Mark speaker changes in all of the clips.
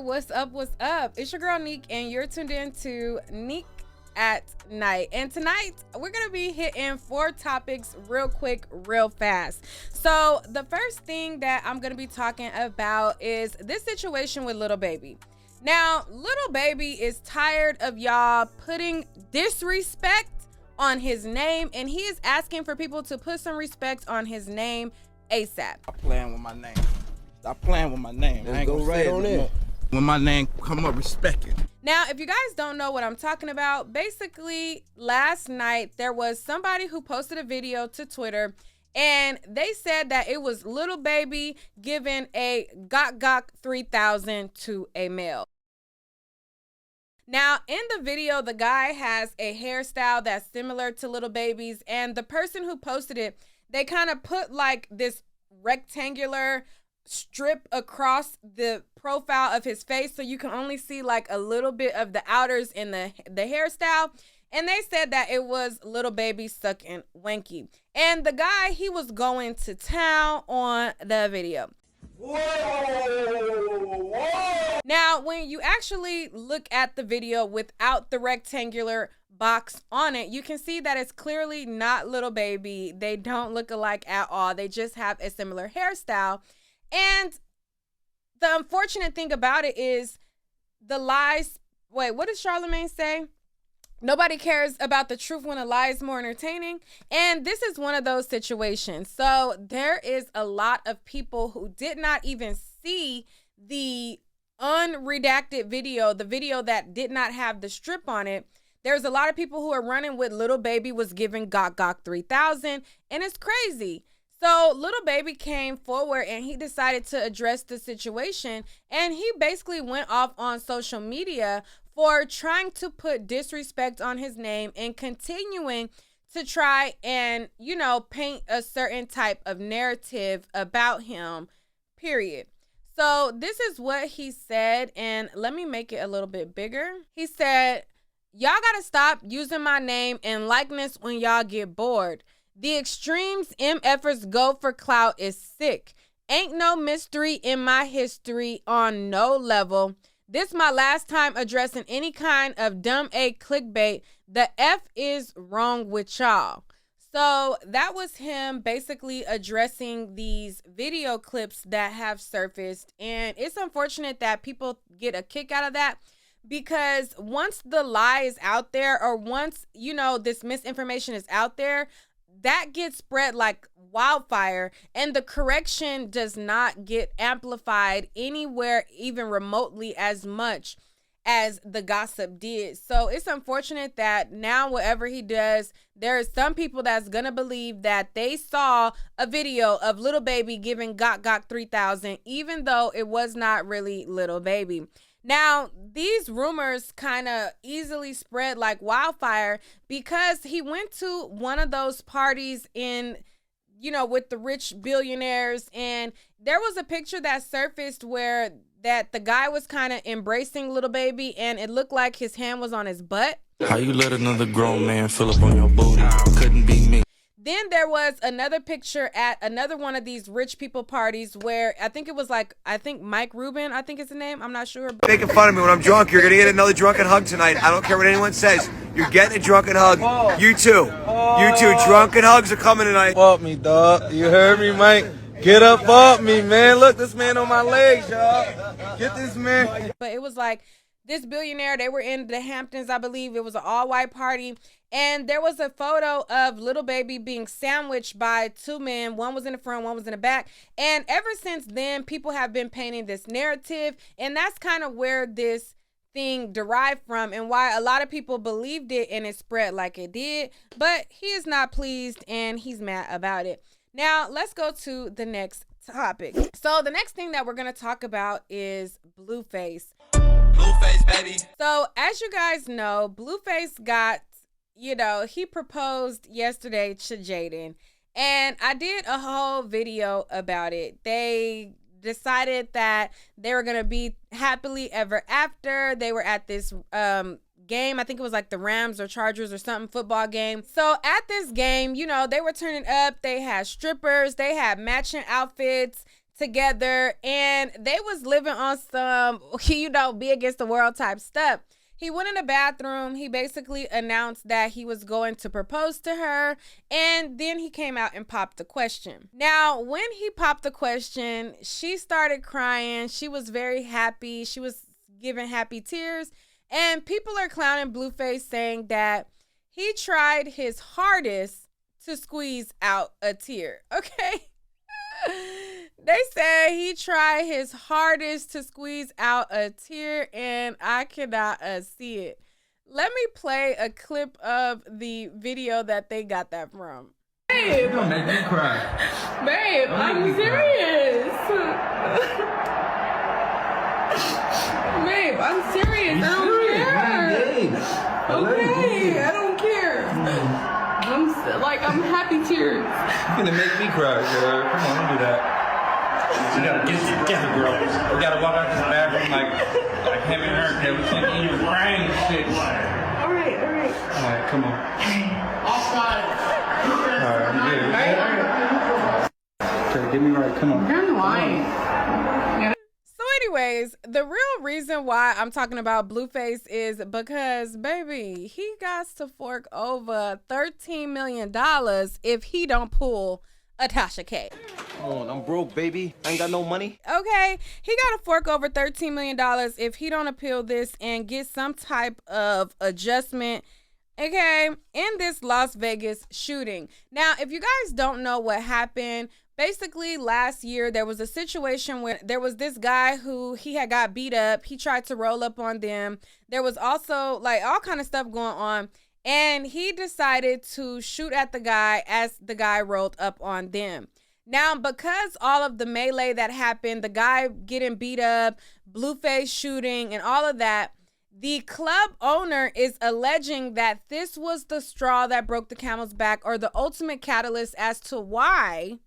Speaker 1: what's up? What's up? It's your girl Nique, and you're tuned in to Nique at Night. And tonight we're gonna be hitting 4 topics real quick, real fast. So the first thing that I'm gonna be talking about is this situation with Lil Baby. Now, Lil Baby is tired of y'all putting disrespect on his name, and he is asking for people to put some respect on his name ASAP.
Speaker 2: Stop playing with my name. Stop playing with my name.
Speaker 3: Let's
Speaker 2: I ain't
Speaker 3: go
Speaker 2: gonna
Speaker 3: right
Speaker 2: say
Speaker 3: on
Speaker 2: it.
Speaker 3: in.
Speaker 2: When my name come up, respect it.
Speaker 1: Now, if you guys don't know what I'm talking about, basically last night there was somebody who posted a video to Twitter, and they said that it was Lil Baby giving a gok 3000 to a male. Now, in the video, the guy has a hairstyle that's similar to Lil Baby's, and the person who posted it, they kind of put like this rectangular strip across the profile of his face, so you can only see like a little bit of the outers in the hairstyle. And they said that it was Lil Baby sucking Wanky, and the guy, he was going to town on the video. Whoa. Now, when you actually look at the video without the rectangular box on it, you can see that it's clearly not Lil Baby. They don't look alike at all. They just have a similar hairstyle. And the unfortunate thing about it is the lies. Wait, what does Charlamagne say? Nobody cares about the truth when a lie is more entertaining. And this is one of those situations. So there is a lot of people who did not even see the unredacted video, the video that did not have the strip on it. There's a lot of people who are running with Lil Baby was giving gok 3000, and it's crazy. So Lil Baby came forward and he decided to address the situation, and he basically went off on social media for trying to put disrespect on his name and continuing to try and, you know, paint a certain type of narrative about him, period. So this is what he said, and let me make it a little bit bigger. He said, "Y'all gotta stop using my name and likeness when y'all get bored. The extremes MFers go for clout is sick. Ain't no mystery in my history on no level. This my last time addressing any kind of dumb A clickbait. The F is wrong with y'all." So that was him basically addressing these video clips that have surfaced. And it's unfortunate that people get a kick out of that, because once the lie is out there, or once, you know, this misinformation is out there, that gets spread like wildfire, and the correction does not get amplified anywhere even remotely as much as the gossip did. So it's unfortunate that now whatever he does, there is some people that's gonna believe that they saw a video of Lil Baby giving gok 3000, even though it was not really Lil Baby. Now, these rumors kind of easily spread like wildfire because he went to one of those parties in, you know, with the rich billionaires, and there was a picture that surfaced where that the guy was kind of embracing Lil Baby, and it looked like his hand was on his butt.
Speaker 4: How you let another grown man fill up on your booty? Couldn't be me.
Speaker 1: Then there was another picture at another one of these rich people parties where I think it was like, Mike Rubin, I think is the name. I'm not sure.
Speaker 5: Making fun of me when I'm drunk. You're going to get another drunken hug tonight. I don't care what anyone says. You're getting a drunken hug. You too. You too. Drunken hugs are coming tonight.
Speaker 3: Fuck me, dog. You heard me, Mike? Get up off me, man. Look, this man on my legs, y'all. Get this man.
Speaker 1: But it was like this billionaire, they were in the Hamptons, I believe. It was an all-white party. And there was a photo of Lil Baby being sandwiched by 2 men. One was in the front, one was in the back. And ever since then, people have been painting this narrative. And that's kind of where this thing derived from, and why a lot of people believed it and it spread like it did. But he is not pleased and he's mad about it. Now, let's go to the next topic. So the next thing that we're going to talk about is Blueface.
Speaker 6: Blueface, baby.
Speaker 1: So as you guys know, Blueface got, you know, he proposed yesterday to Jaden, and I did a whole video about it. They decided that they were going to be happily ever after. They were at this game. I think it was like the Rams or Chargers or something football game. So at this game, you know, they were turning up. They had strippers. They had matching outfits. together, and they was living on some, you know, be against the world type stuff. He went in the bathroom. He basically announced that he was going to propose to her, and then he came out and popped the question. Now, when he popped the question, she started crying. She was very happy. She was giving happy tears, and people are clowning Blueface, saying that he tried his hardest to squeeze out a tear, okay? They say he tried his hardest to squeeze out a tear, and I cannot see it. Let me play a clip of the video that they got that from.
Speaker 6: Babe,
Speaker 3: Don't make me cry.
Speaker 6: babe, I'm serious. Babe, I'm serious. I don't care. Okay, I don't care. I'm happy tears.
Speaker 3: You're gonna make me cry, girl. Come on, don't do that.
Speaker 7: You gotta get it together, girl.
Speaker 3: We gotta walk out this bathroom like him and her, okay? We can't be in your crying and shit.
Speaker 6: All right.
Speaker 3: Come on.
Speaker 7: Offside.
Speaker 3: Alright, I'm good. Okay, get me right. Come on.
Speaker 6: You're lying.
Speaker 1: So anyways, the real reason why I'm talking about Blueface is because, baby, he got to fork over $13 million if he don't pull a Tasha K.
Speaker 8: Come on, I'm broke, baby. I ain't got no money.
Speaker 1: Okay, he got to fork over $13 million if he don't appeal this and get some type of adjustment, okay, in this Las Vegas shooting. Now, if you guys don't know what happened, basically last year there was a situation where there was this guy who he had got beat up. He tried to roll up on them. There was also like all kind of stuff going on, and he decided to shoot at the guy as the guy rolled up on them. Now, because all of the melee that happened, the guy getting beat up, Blueface shooting, and all of that, the club owner is alleging that this was the straw that broke the camel's back, or the ultimate catalyst as to why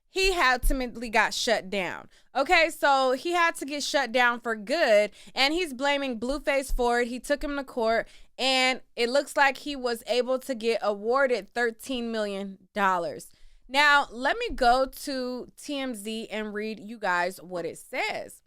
Speaker 1: he ultimately got shut down. Okay, so he had to get shut down for good, and he's blaming Blueface for it. He took him to court, and it looks like he was able to get awarded $13 million. Now, let me go to TMZ and read you guys what it says.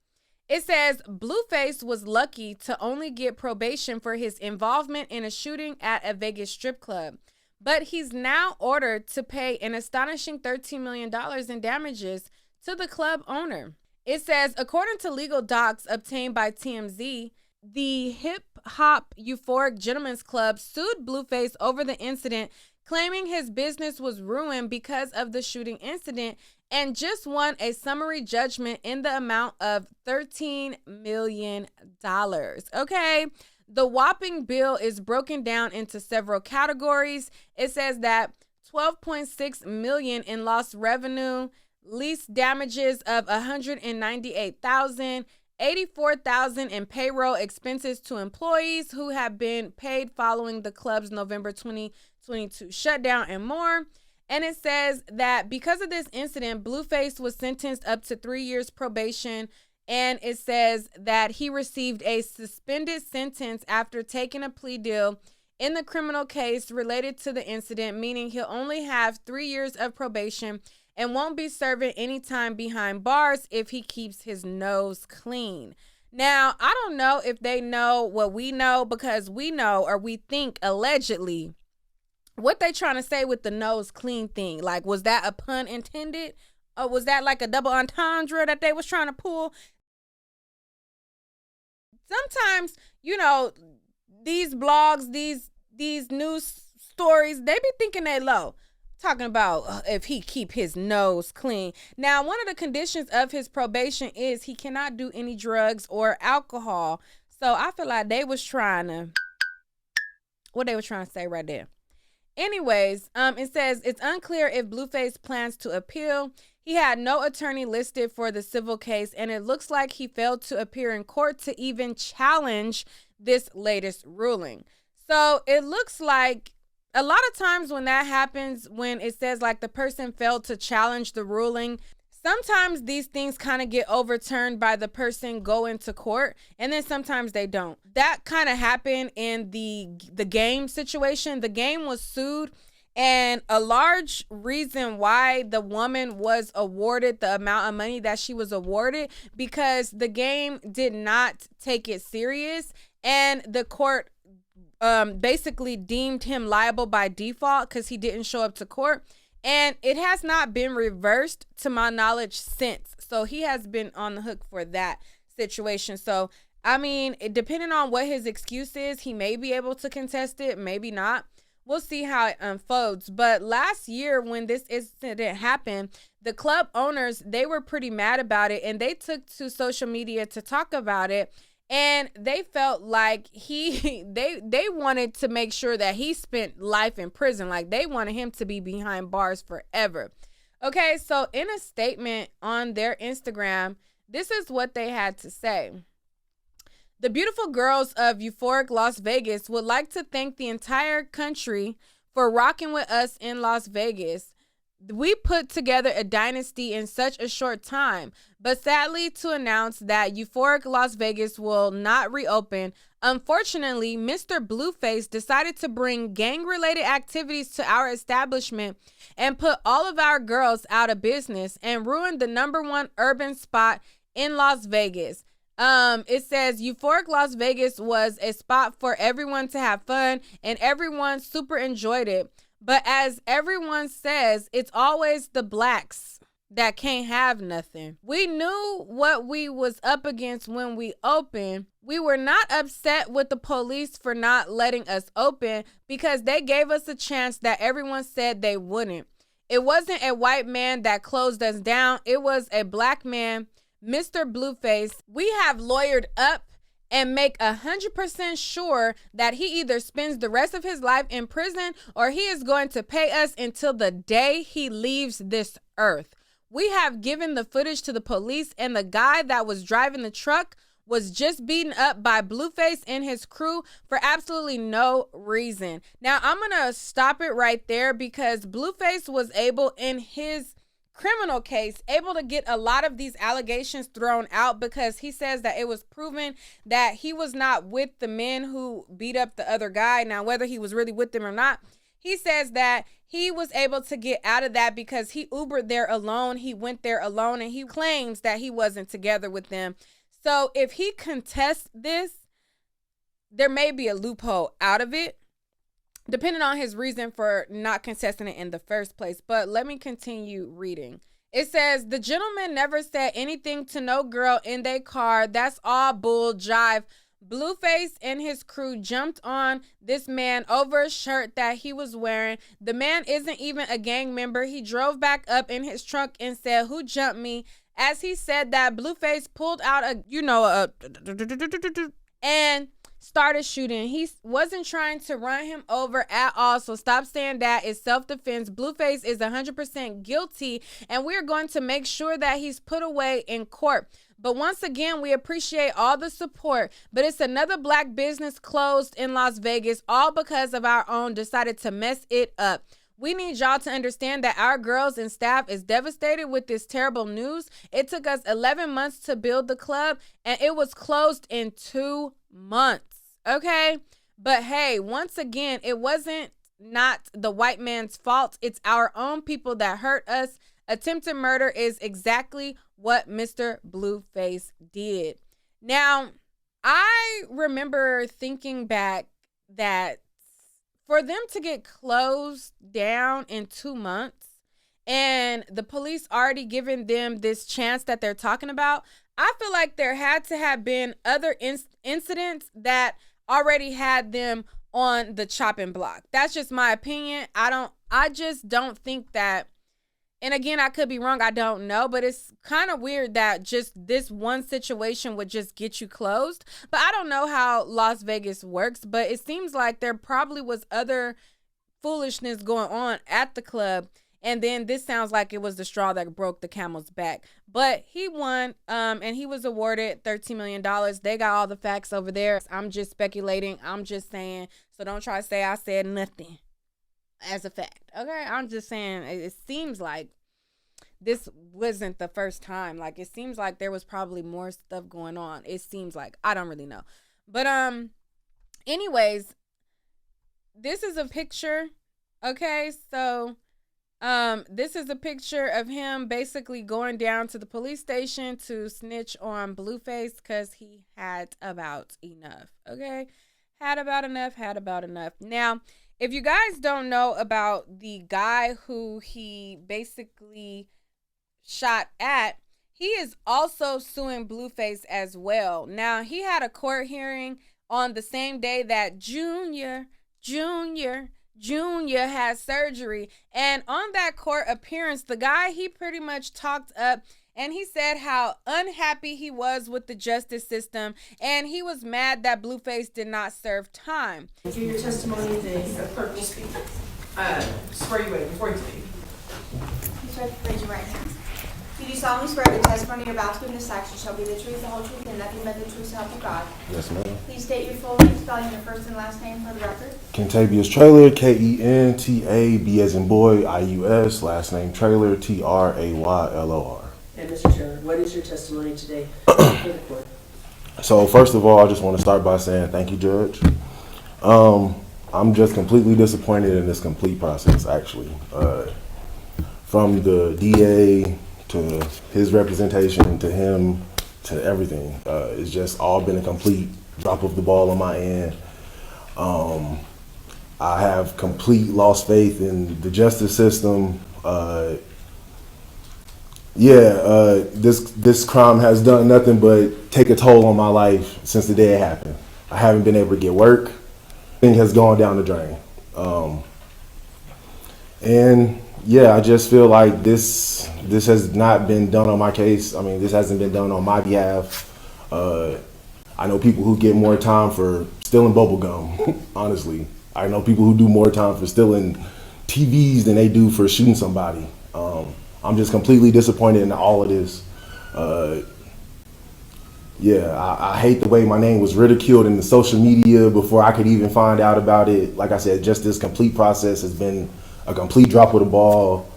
Speaker 1: It says, Blueface was lucky to only get probation for his involvement in a shooting at a Vegas strip club, but he's now ordered to pay an astonishing $13 million in damages to the club owner. It says, according to legal docs obtained by TMZ, the hip-hop Euphoric Gentlemen's Club sued Blueface over the incident, claiming his business was ruined because of the shooting incident, and just won a summary judgment in the amount of $13 million. Okay? The whopping bill is broken down into several categories. It says that $12.6 million in lost revenue, lease damages of $198,000, $84,000 in payroll expenses to employees who have been paid following the club's November 2022 shutdown, and more. And it says that because of this incident, Blueface was sentenced up to 3 years probation. And it says that he received a suspended sentence after taking a plea deal in the criminal case related to the incident, meaning he'll only have 3 years of probation and won't be serving any time behind bars if he keeps his nose clean. Now, I don't know if they know what we know, because we know, or we think allegedly, what they trying to say with the nose clean thing. Like, was that a pun intended? Or was that like a double entendre that they was trying to pull? Sometimes, you know, these blogs, these news stories, they be thinking they low. Talking about if he keep his nose clean. Now, one of the conditions of his probation is he cannot do any drugs or alcohol. So I feel like they was trying to, what they were trying to say right there. Anyways, it says it's unclear if Blueface plans to appeal. He had no attorney listed for the civil case, and it looks like he failed to appear in court to even challenge this latest ruling. So it looks like a lot of times when that happens, when it says like the person failed to challenge the ruling, sometimes these things kind of get overturned by the person going to court, and then sometimes they don't. That kind of happened in the game situation. The game was sued, And a large reason why the woman was awarded the amount of money that she was awarded, because the game did not take it serious, and the court basically deemed him liable by default because he didn't show up to court. And it has not been reversed to my knowledge since. So he has been on the hook for that situation. So, I mean, depending on what his excuse is, he may be able to contest it, maybe not. We'll see how it unfolds. But last year when this incident happened, the club owners, they were pretty mad about it, and they took to social media to talk about it. And they felt like they wanted to make sure that he spent life in prison. Like, they wanted him to be behind bars forever. Okay, so in a statement on their Instagram, this is what they had to say. The beautiful girls of euphoric Las Vegas would like to thank the entire country for rocking with us in Las Vegas. We put together a dynasty in such a short time, but sadly to announce that euphoric Las Vegas will not reopen. Unfortunately, Mr. Blueface decided to bring gang-related activities to our establishment and put all of our girls out of business and ruin the #1 urban spot in Las Vegas. It says euphoric Las Vegas was a spot for everyone to have fun, and everyone super enjoyed it. But as everyone says, it's always the blacks that can't have nothing. We knew what we was up against when we opened. We were not upset with the police for not letting us open because they gave us a chance that everyone said they wouldn't. It wasn't a white man that closed us down. It was a black man, Mr. Blueface. We have lawyered up and make 100% sure that he either spends the rest of his life in prison or he is going to pay us until the day he leaves this earth. We have given the footage to the police, and the guy that was driving the truck was just beaten up by Blueface and his crew for absolutely no reason. Now, I'm going to stop it right there because Blueface was able, in his criminal case, able to get a lot of these allegations thrown out because he says that it was proven that he was not with the men who beat up the other guy. Now, whether he was really with them or not, he says that he was able to get out of that because he Ubered there alone. He went there alone, and he claims that he wasn't together with them. So if he contests this, there may be a loophole out of it, depending on his reason for not contesting it in the first place. But let me continue reading. It says, the gentleman never said anything to no girl in their car. That's all bull jive. Blueface and his crew jumped on this man over a shirt that he was wearing. The man isn't even a gang member. He drove back up in his truck and said, who jumped me? As he said that, Blueface pulled out and started shooting. He wasn't trying to run him over at all, so stop saying that. It's self-defense. Blueface is 100% guilty, and we're going to make sure that he's put away in court. But once again, we appreciate all the support, but it's another black business closed in Las Vegas, all because of our own decided to mess it up. We need y'all to understand that our girls and staff is devastated with this terrible news. It took us 11 months to build the club, and it was closed in 2 months. Okay? But hey, once again, it wasn't not the white man's fault. It's our own people that hurt us. Attempted murder is exactly what Mr. Blueface did. Now, I remember thinking back that for them to get closed down in 2 months and the police already given them this chance that they're talking about, I feel like there had to have been other incidents that already had them on the chopping block. That's just my opinion. I just don't think that, and again, I could be wrong, I don't know, but it's kind of weird that just this one situation would just get you closed. But I don't know how Las Vegas works, but it seems like there probably was other foolishness going on at the club, and then this sounds like it was the straw that broke the camel's back. But he won, and he was awarded $13 million. They got all the facts over there. I'm just speculating. I'm just saying, so don't try to say I said nothing as a fact. Okay, I'm just saying it seems like this wasn't the first time. Like, it seems like there was probably more stuff going on. It seems like, I don't really know. But anyways, this is a picture Okay, so this is a picture of him basically going down to the police station to snitch on Blueface because he had about enough. Okay, had about enough. Now, if you guys don't know about the guy who he basically shot at, he is also suing Blueface as well. Now, he had a court hearing on the same day that Junior had surgery. And on that court appearance, the guy, he pretty much talked up and he said how unhappy he was with the justice system, and he was mad that Blueface did not serve time.
Speaker 9: For your testimony, the clerk will speak. Swear you in before you speak.
Speaker 10: Please raise your right hand. Do you solemnly swear the testimony you're about to give in this action shall be the truth, the whole truth, and nothing but the truth, so help you God?
Speaker 3: Yes, ma'am.
Speaker 10: Please state your full name, spelling your first and last name for the record.
Speaker 3: Kentavious Trailer, Kenta, B as in boy, IUS, last name Trailer, TRAYLOR.
Speaker 9: And Mr. Trailer, what is your testimony today for the court?
Speaker 3: So first of all, I just want to start by saying thank you, Judge. I'm just completely disappointed in this complete process, actually. From the DA to his representation to him to everything. It's just all been a complete drop of the ball on my end. I have complete lost faith in the justice system. This crime has done nothing but take a toll on my life since the day it happened. I haven't been able to get work. Thing has gone down the drain. I just feel like this has not been done on my case. I mean, this hasn't been done on my behalf. I know people who get more time for stealing bubble gum, honestly. I know people who do more time for stealing TVs than they do for shooting somebody. I'm just completely disappointed in all of this. I hate the way my name was ridiculed in the social media before I could even find out about it. Like I said, just this complete process has been a complete drop of the ball.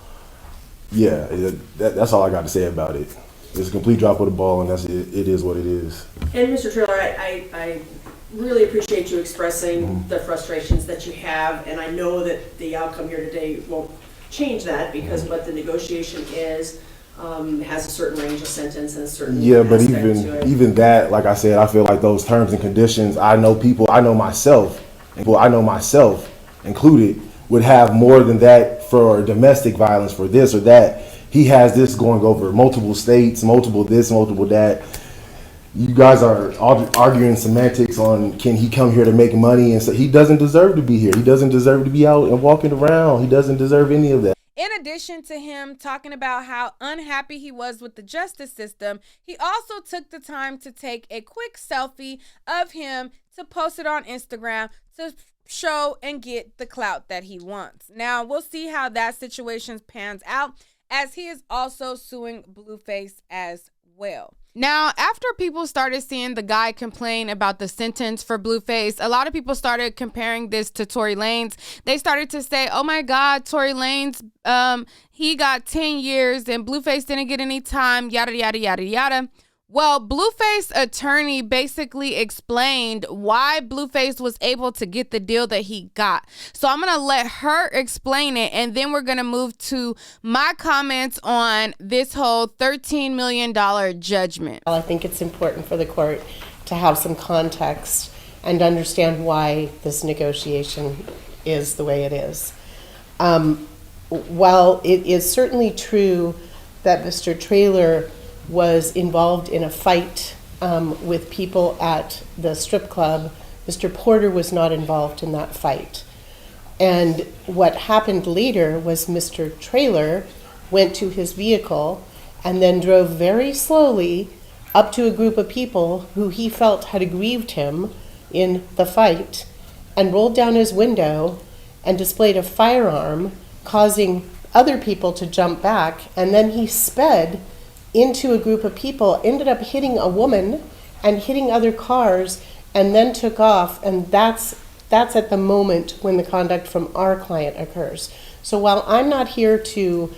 Speaker 3: That's all I got to say about it. It's a complete drop of the ball, and it is what it is.
Speaker 9: And Mr. Trailer, I really appreciate you expressing the frustrations that you have, and I know that the outcome here today won't change that because what the negotiation is has a certain range of sentence and a certain
Speaker 3: but
Speaker 9: aspect to it.
Speaker 3: even that, like I said, I feel like those terms and conditions, I know myself included, would have more than that for domestic violence, for this or that. He has this going over multiple states, multiple this, multiple that. You guys are arguing semantics on can he come here to make money, and so he doesn't deserve to be here. He doesn't deserve to be out and walking around. He doesn't deserve any of that.
Speaker 1: In addition to him talking about how unhappy he was with the justice system, he also took the time to take a quick selfie of him to post it on Instagram to show and get the clout that he wants. Now, we'll see how that situation pans out, as he is also suing Blueface as well. Now, after people started seeing the guy complain about the sentence for Blueface, a lot of people started comparing this to Tory Lanez. They started to say, oh my God, Tory Lanez, he got 10 years and Blueface didn't get any time, yada, yada, yada, yada. Well, Blueface attorney basically explained why Blueface was able to get the deal that he got. So I'm going to let her explain it, and then we're going to move to my comments on this whole $13 million judgment.
Speaker 11: I think it's important for the court to have some context and understand why this negotiation is the way it is. While it is certainly true that Mr. Trailer was involved in a fight with people at the strip club, Mr. Porter was not involved in that fight. And what happened later was Mr. Trailer went to his vehicle and then drove very slowly up to a group of people who he felt had aggrieved him in the fight and rolled down his window and displayed a firearm, causing other people to jump back. And then he sped into a group of people, ended up hitting a woman and hitting other cars, and then took off. And that's at the moment when the conduct from our client occurs. So while I'm not here to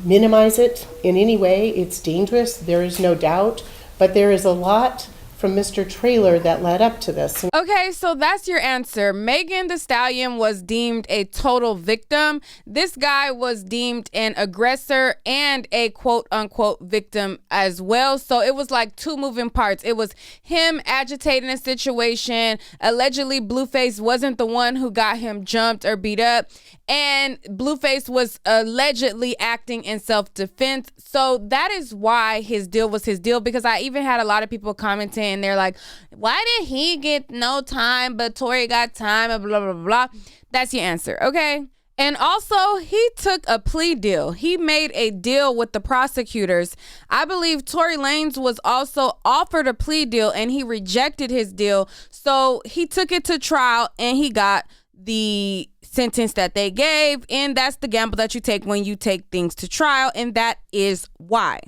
Speaker 11: minimize it in any way, it's dangerous, there is no doubt, but there is a lot from Mr. Trailer that led up to this.
Speaker 1: Okay, so that's your answer. Megan Thee Stallion was deemed a total victim. This guy was deemed an aggressor and a quote unquote victim as well. So it was like two moving parts. It was him agitating a situation. Allegedly, Blueface wasn't the one who got him jumped or beat up. And Blueface was allegedly acting in self-defense. So that is why his deal was his deal, because I even had a lot of people commenting and they're like, why did he get no time but Tory got time and blah, blah, blah. That's your answer, okay? And also, he took a plea deal. He made a deal with the prosecutors. I believe Tory Lanez was also offered a plea deal and he rejected his deal. So he took it to trial and he got the sentence that they gave, and that's the gamble that you take when you take things to trial, and that is why.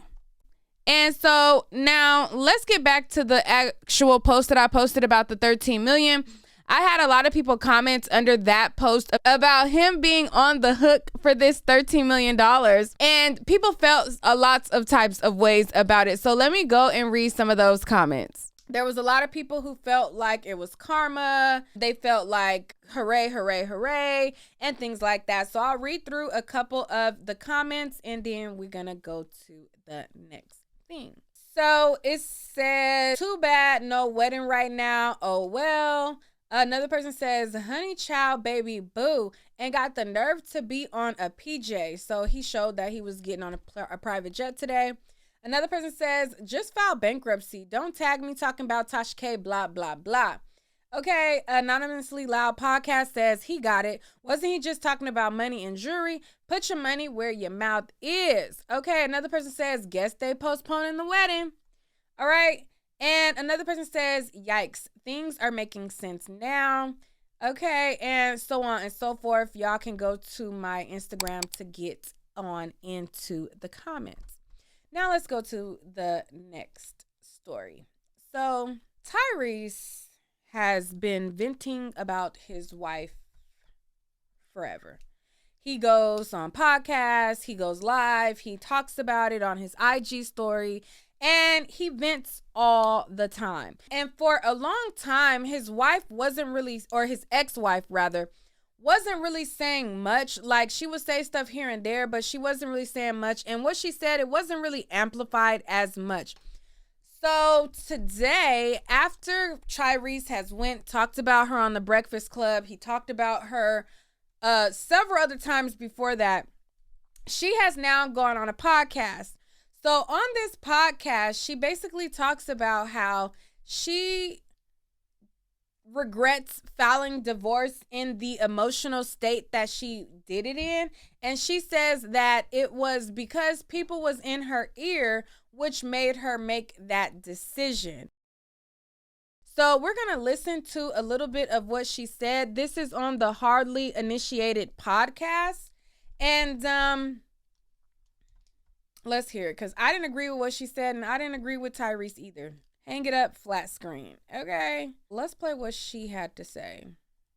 Speaker 1: And so now let's get back to the actual post that I posted about the 13 million. I had a lot of people comment under that post about him being on the hook for this $13 million, and people felt a lots of types of ways about it. So let me go and read some of those comments. There was a lot of people who felt like it was karma. They felt like hooray, hooray, hooray, and things like that. So I'll read through a couple of the comments and then we're going to go to the next thing. So it said, too bad, no wedding right now. Oh, well. Another person says, honey child, baby boo, and got the nerve to be on a PJ. So he showed that he was getting on a private jet today. Another person says, just filed bankruptcy. Don't tag me talking about Tasha K, blah, blah, blah. Okay, Anonymously Loud Podcast says he got it. Wasn't he just talking about money and jewelry? Put your money where your mouth is. Okay, another person says, guess they postponing the wedding. All right, and another person says, yikes, things are making sense now. Okay, and so on and so forth. Y'all can go to my Instagram to get on into the comments. Now let's go to the next story. So Tyrese has been venting about his wife forever. He goes on podcasts, he goes live, he talks about it on his IG story, and he vents all the time. And for a long time, his wife wasn't really, or his ex-wife rather, wasn't really saying much. Like, she would say stuff here and there, but she wasn't really saying much. And what she said, it wasn't really amplified as much. So today, after Tyrese has talked about her on the Breakfast Club, he talked about her several other times before that, she has now gone on a podcast. So on this podcast, she basically talks about how she regrets filing divorce in the emotional state that she did it in. And she says that it was because people was in her ear, which made her make that decision. So we're going to listen to a little bit of what she said. This is on the Hardly Initiated podcast. And let's hear it, because I didn't agree with what she said and I didn't agree with Tyrese either. Hang it up, flat screen. Okay, let's play what she had to say.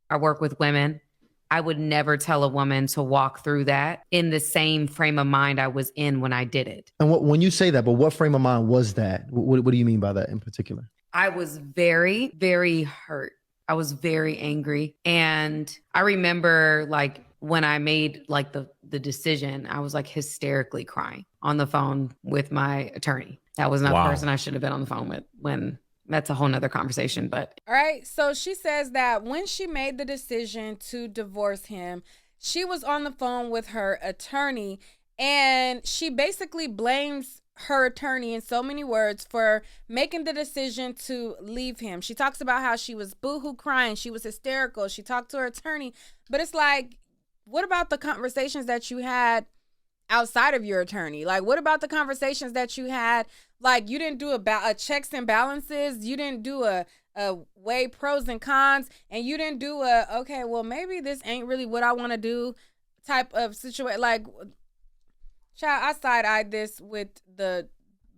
Speaker 12: I work with women. I would never tell a woman to walk through that in the same frame of mind I was in when I did it.
Speaker 13: And when you say that, but what frame of mind was that? What do you mean by that in particular?
Speaker 12: I was very, very hurt. I was very angry. And I remember like when I made like the decision, I was like hysterically crying on the phone with my attorney. That was not the person I should have been on the phone with. When that's a whole nother conversation, but.
Speaker 1: All right. So she says that when she made the decision to divorce him, she was on the phone with her attorney, and she basically blames her attorney in so many words for making the decision to leave him. She talks about how she was boohoo crying. She was hysterical. She talked to her attorney, but it's like, what about the conversations that you had outside of your attorney? Like, what about the conversations that you had? Like, you didn't do a checks and balances. You didn't do a weigh pros and cons, and you didn't do okay, well, maybe this ain't really what I want to do type of situation. Like, child, I side-eyed this with the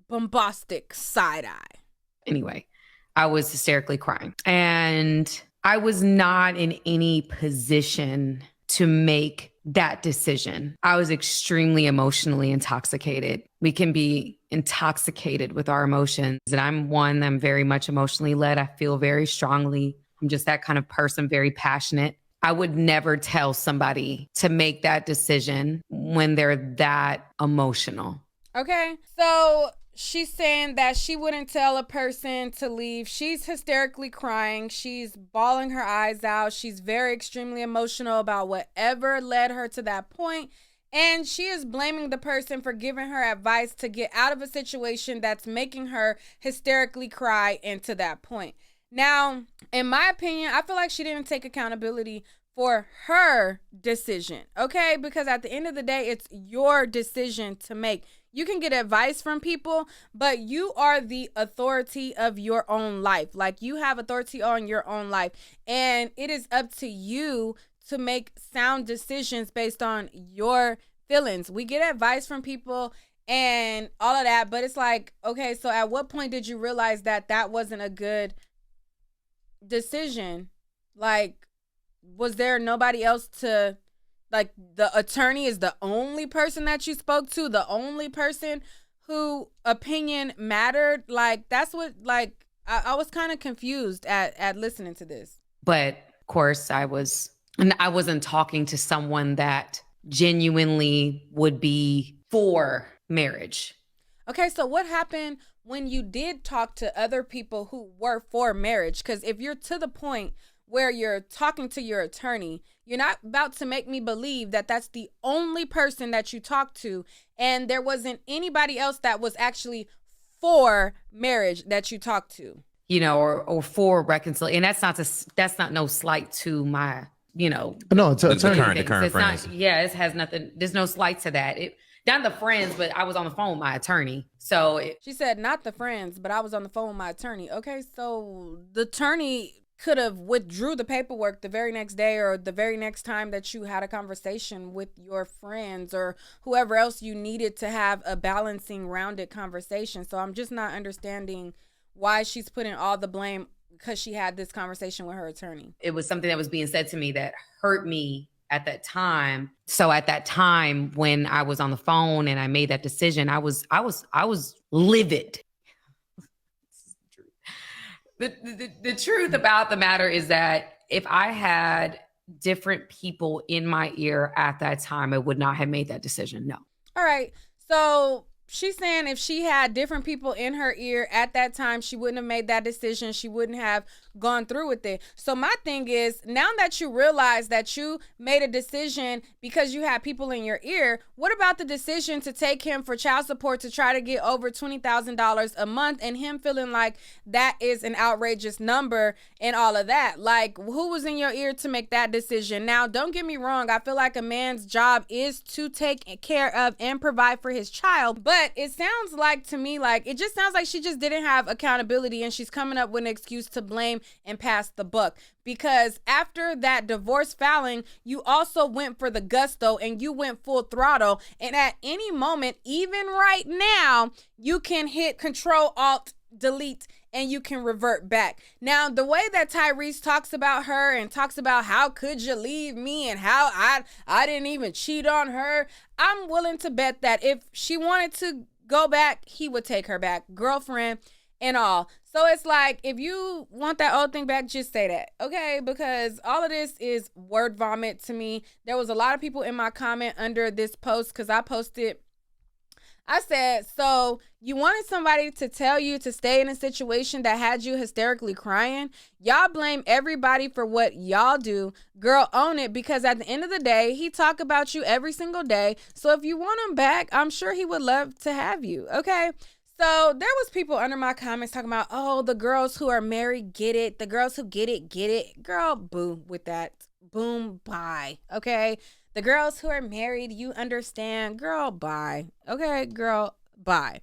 Speaker 1: bombastic side-eye.
Speaker 12: Anyway, I was hysterically crying, and I was not in any position to make that decision. I was extremely emotionally intoxicated. We can be intoxicated with our emotions. And I'm very much emotionally led. I feel very strongly. I'm just that kind of person, very passionate. I would never tell somebody to make that decision when they're that emotional.
Speaker 1: Okay, so she's saying that she wouldn't tell a person to leave. She's hysterically crying. She's bawling her eyes out. She's very extremely emotional about whatever led her to that point. And she is blaming the person for giving her advice to get out of a situation that's making her hysterically cry into that point. Now, in my opinion, I feel like she didn't take accountability for her decision, okay? Because at the end of the day, it's your decision to make. You can get advice from people, but you are the authority of your own life. Like, you have authority on your own life, and it is up to you to make sound decisions based on your feelings. We get advice from people and all of that, but it's like, okay, so at what point did you realize that that wasn't a good decision? Like, was there nobody else to, like, the attorney is the only person that you spoke to, the only person who opinion mattered? Like, that's what, like, I was kind of confused at listening to this.
Speaker 12: But of course I wasn't talking to someone that genuinely would be for marriage.
Speaker 1: Okay, so what happened when you did talk to other people who were for marriage? Because if you're to the point where you're talking to your attorney, you're not about to make me believe that that's the only person that you talked to and there wasn't anybody else that was actually for marriage that you talked to.
Speaker 12: You know, or for reconciliation. And that's not no slight to my, you know.
Speaker 13: No, it's
Speaker 12: the
Speaker 13: current
Speaker 12: friends. It has nothing. There's no slight to that. Not the friends, but I was on the phone with my attorney. So
Speaker 1: she said, not the friends, but I was on the phone with my attorney. Okay, so the attorney could have withdrew the paperwork the very next day or the very next time that you had a conversation with your friends or whoever else you needed to have a balancing, rounded conversation. So I'm just not understanding why she's putting all the blame because she had this conversation with her attorney.
Speaker 12: It was something that was being said to me that hurt me at that time. So at that time when I was on the phone and I made that decision, I was livid. The truth about the matter is that if I had different people in my ear at that time, I would not have made that decision. No.
Speaker 1: All right. So she's saying if she had different people in her ear at that time, she wouldn't have made that decision. She wouldn't have gone through with it. So my thing is, now that you realize that you made a decision because you had people in your ear, what about the decision to take him for child support to try to get over $20,000 a month and him feeling like that is an outrageous number and all of that? Like, who was in your ear to make that decision? Now, don't get me wrong. I feel like a man's job is to take care of and provide for his child, but it sounds like to me, like, it just sounds like she just didn't have accountability and she's coming up with an excuse to blame and pass the buck. Because after that divorce filing, you also went for the gusto and you went full throttle. And at any moment, even right now, you can hit Control Alt Delete and you can revert back. Now, the way that Tyrese talks about her and talks about how could you leave me and how I didn't even cheat on her, I'm willing to bet that if she wanted to go back, he would take her back, girlfriend and all. So it's like, if you want that old thing back, just say that, okay? Because all of this is word vomit to me. There was a lot of people in my comment under this post because I posted, I said, so you wanted somebody to tell you to stay in a situation that had you hysterically crying? Y'all blame everybody for what y'all do. Girl, own it, because at the end of the day, he talk about you every single day. So if you want him back, I'm sure he would love to have you, okay? So there was people under my comments talking about, oh, the girls who are married get it. The girls who get it, get it. Girl, boom with that. Boom, bye, okay? The girls who are married, you understand. Girl, bye. Okay, girl, bye.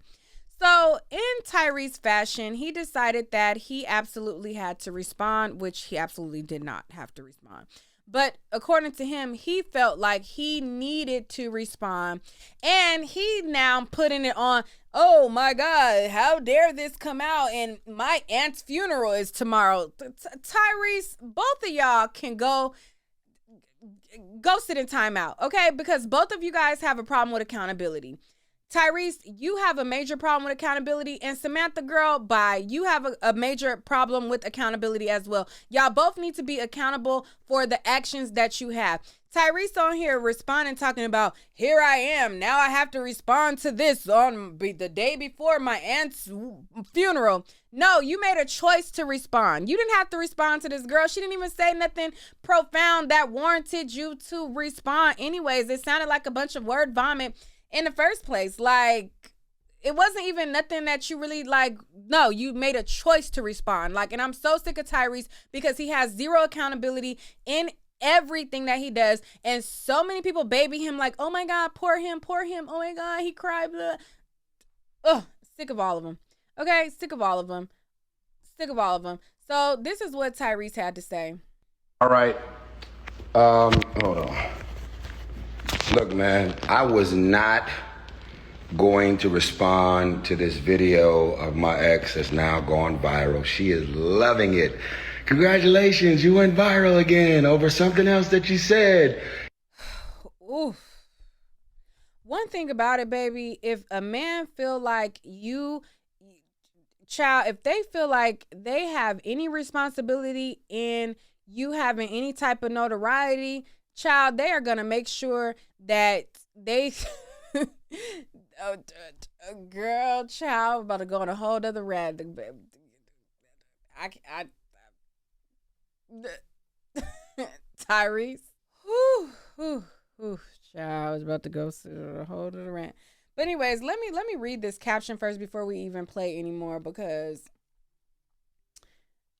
Speaker 1: So in Tyrese fashion, he decided that he absolutely had to respond, which he absolutely did not have to respond. But according to him, he felt like he needed to respond. And he now putting it on, oh my God, how dare this come out? And my aunt's funeral is tomorrow. Tyrese, both of y'all can go sit in timeout, okay? Because both of you guys have a problem with accountability. Tyrese, you have a major problem with accountability, and Samantha, girl, bye. You have a major problem with accountability as well. Y'all both need to be accountable for the actions that you have. Tyrese on here responding, talking about, here I am. Now I have to respond to this on the day before my aunt's funeral. No, you made a choice to respond. You didn't have to respond to this girl. She didn't even say nothing profound that warranted you to respond anyways. It sounded like a bunch of word vomit in the first place. Like, it wasn't even nothing that you really like. No, you made a choice to respond. Like, and I'm so sick of Tyrese because he has zero accountability in everything that he does, and so many people baby him like, oh my God, poor him, oh my God, he cried, blah. Ugh, sick of all of them. Okay, sick of all of them. So this is what Tyrese had to say.
Speaker 14: All right, hold on. Look, man, I was not going to respond to this video of my ex that's now gone viral. She is loving it. Congratulations, you went viral again over something else that you said.
Speaker 1: Oof. One thing about it, baby, if a man feel like if they feel like they have any responsibility in you having any type of notoriety, child, they are going to make sure that they... girl, child, I'm about to go on a whole other rant. Tyrese, child, I was about to go through a whole other rant. But anyways, let me read this caption first before we even play anymore, because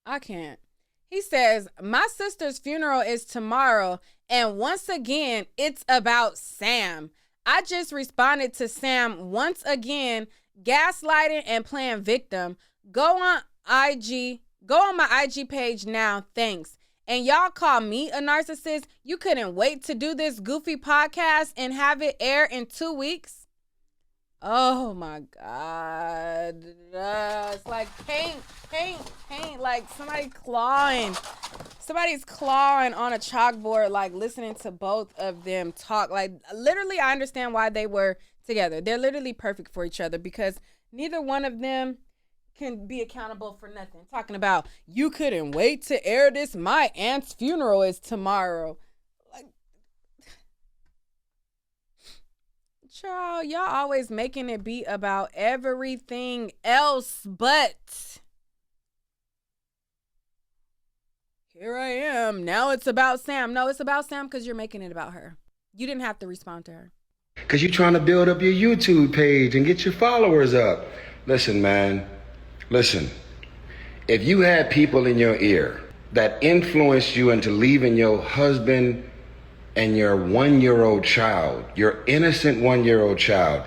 Speaker 1: I can't. He says, my sister's funeral is tomorrow, and once again, it's about Sam. I just responded to Sam once again, gaslighting and playing victim. Go on my IG page now, thanks. And y'all call me a narcissist? You couldn't wait to do this goofy podcast and have it air in 2 weeks? Oh my God. It's like paint, like somebody's clawing on a chalkboard, like listening to both of them talk. Like, literally, I understand why they were together. They're literally perfect for each other, because neither one of them can be accountable for nothing. Talking about, you couldn't wait to air this. My aunt's funeral is tomorrow. Like, child, y'all always making it be about everything else but here I am. Now it's about Sam. No, it's about Sam because you're making it about her. You didn't have to respond to her.
Speaker 14: Because you're trying to build up your YouTube page and get your followers up. Listen, man. Listen. If you had people in your ear that influenced you into leaving your husband and your 1-year-old child, your innocent 1-year-old child,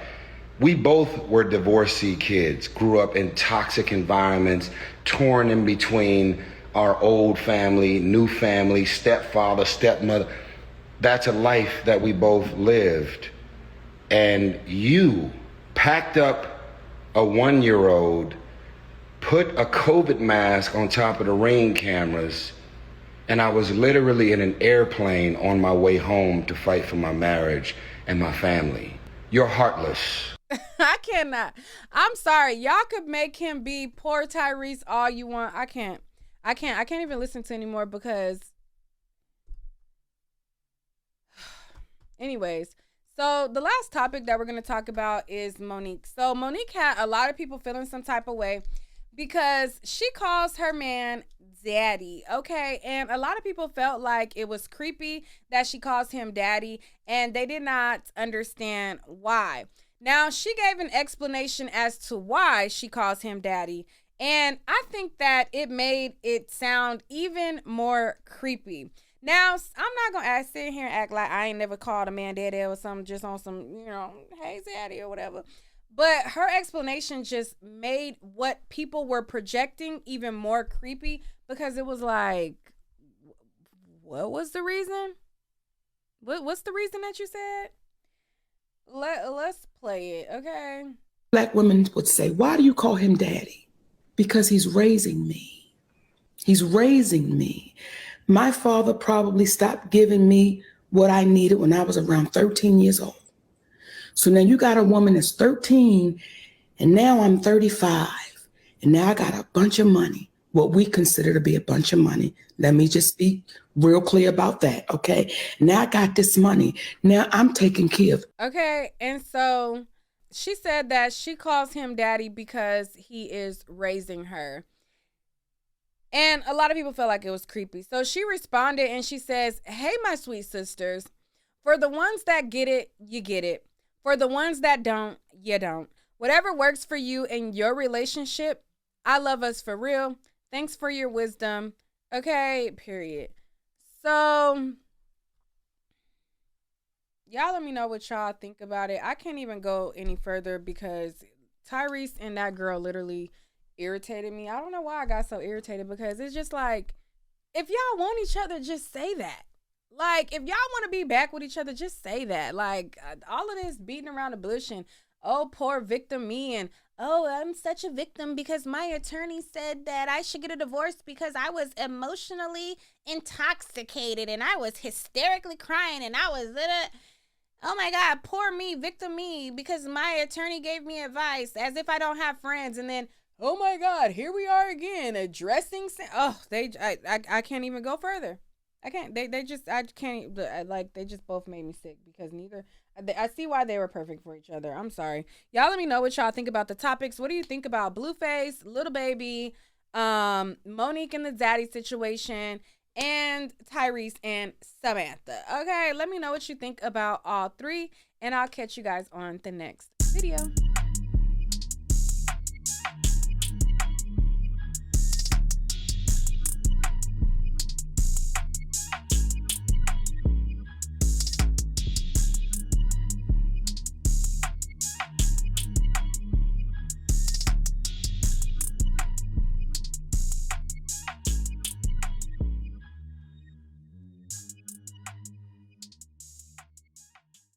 Speaker 14: we both were divorcee kids, grew up in toxic environments, torn in between our old family, new family, stepfather, stepmother. That's a life that we both lived. And you packed up a 1-year-old, put a COVID mask on top of the Ring cameras, and I was literally in an airplane on my way home to fight for my marriage and my family. You're heartless.
Speaker 1: I cannot. I'm sorry. Y'all could make him be poor Tyrese all you want. I can't even listen to anymore because anyways, so the last topic that we're going to talk about is Monique. So Monique had a lot of people feeling some type of way because she calls her man daddy, okay? And a lot of people felt like it was creepy that she calls him daddy, and they did not understand why. Now, she gave an explanation as to why she calls him daddy, and I think that it made it sound even more creepy. Now, I'm not going to sit here and act like I ain't never called a man daddy or something, just on some, hey, daddy or whatever. But her explanation just made what people were projecting even more creepy, because it was like, what was the reason? What's the reason that you said? Let's play it, okay?
Speaker 15: Black women would say, why do you call him daddy? Because he's raising me. He's raising me. My father probably stopped giving me what I needed when I was around 13 years old. So now you got a woman that's 13, and now I'm 35, and now I got a bunch of money, what we consider to be a bunch of money. Let me just be real clear about that, okay? Now I got this money. Now I'm taking care of.
Speaker 1: Okay, and so she said that she calls him daddy because he is raising her. And a lot of people felt like it was creepy. So she responded and she says, "Hey, my sweet sisters, for the ones that get it, you get it. For the ones that don't, you don't. Whatever works for you in your relationship, I love us for real. Thanks for your wisdom. Okay, period." So y'all let me know what y'all think about it. I can't even go any further because Tyrese and that girl literally irritated me. I don't know why I got so irritated, because it's just like, if y'all want each other, just say that. Like, if y'all want to be back with each other, just say that. Like, all of this beating around the bush and, oh, poor victim me, and, oh, I'm such a victim because my attorney said that I should get a divorce because I was emotionally intoxicated and I was hysterically crying and I was, oh my God, poor me, victim me, because my attorney gave me advice, as if I don't have friends. And then, oh my God, here we are again addressing. I can't even go further. I can't. They just both made me sick, because neither. I see why they were perfect for each other. I'm sorry, y'all. Let me know what y'all think about the topics. What do you think about Blueface, Little Baby, Monique and the daddy situation, and Tyrese and Samantha? Okay, let me know what you think about all three, and I'll catch you guys on the next video.